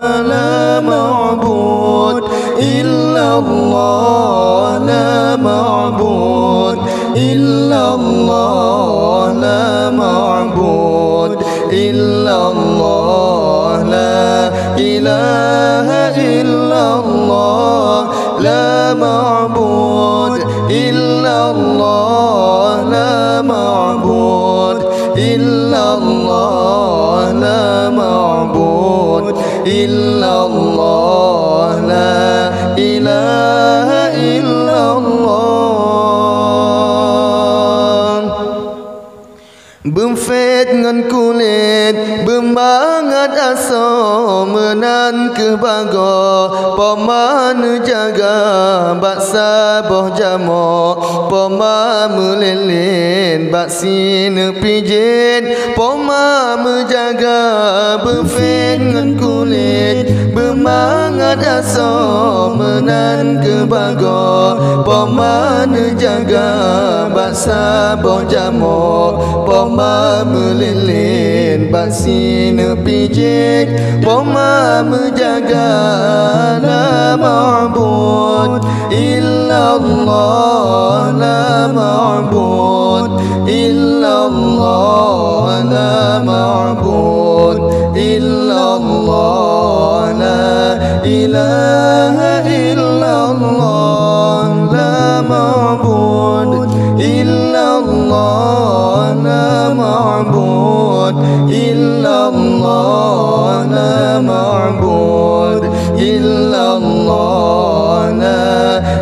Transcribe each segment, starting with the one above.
لا معبود إلا الله لا معبود إلا الله لا معبود إلا الله لا إله إلا الله لا معبود إلا الله لا معبود إلا الله لا معبود إلا الله لا إله إلا الله. Bemfet ngan kulit Bemangat asa Menan kebaga Paman jaga Baksa boh jamok Poma melelin Baksin pijit Poma menjaga Bemfet ngan kulit Bemangat asa Menan kebaga Paman jaga Baksa boh jamok Poma melilin Baksin pijit Poma menjaga La ma'bud illallah La ma'bud illallah La ma'bud illallah La ilaha illallah La ma'bud illallah La ma'bud illallah La ma'bud illallah La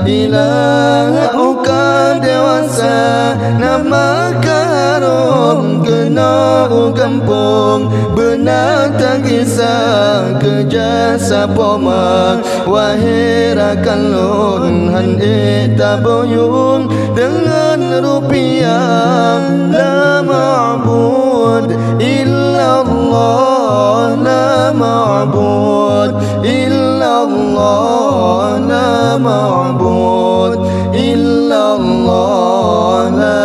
ilaha uka dewasa nama karom kena kampung benar tak kisah kejasa poma wahirakan lun han etaboyung dengan rupiah la ma'bud illallah la ma'bud illallah la ma'bud illallah la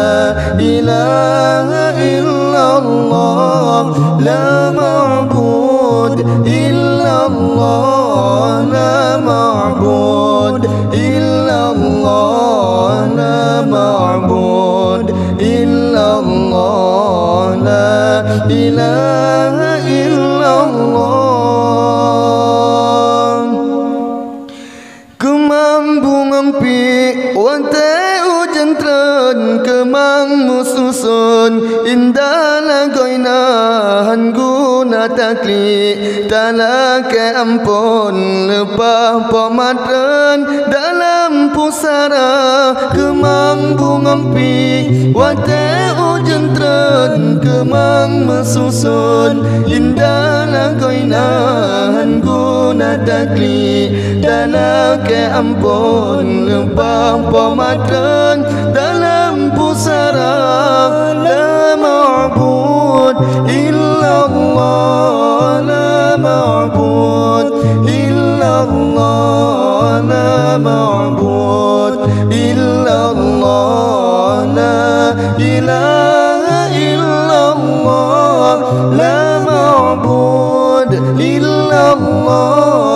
ilaha illallah la ma'bud illallah la ma'bud illallah la ma'bud illallah la ilaha illallah. Kemang bungang pi wante ujan tren kemang mususun indah lagoina guna takli talake ampun lepah pematren dalam pusara kemang bungang pi wate ujan tren kemang mususun indah lagoina guna takli talake ampun lepah pematren dalam pusara la ma'bud illallah la ma'bud illallah la ma'bud illallah la ilaha illallah la ma'bud illallah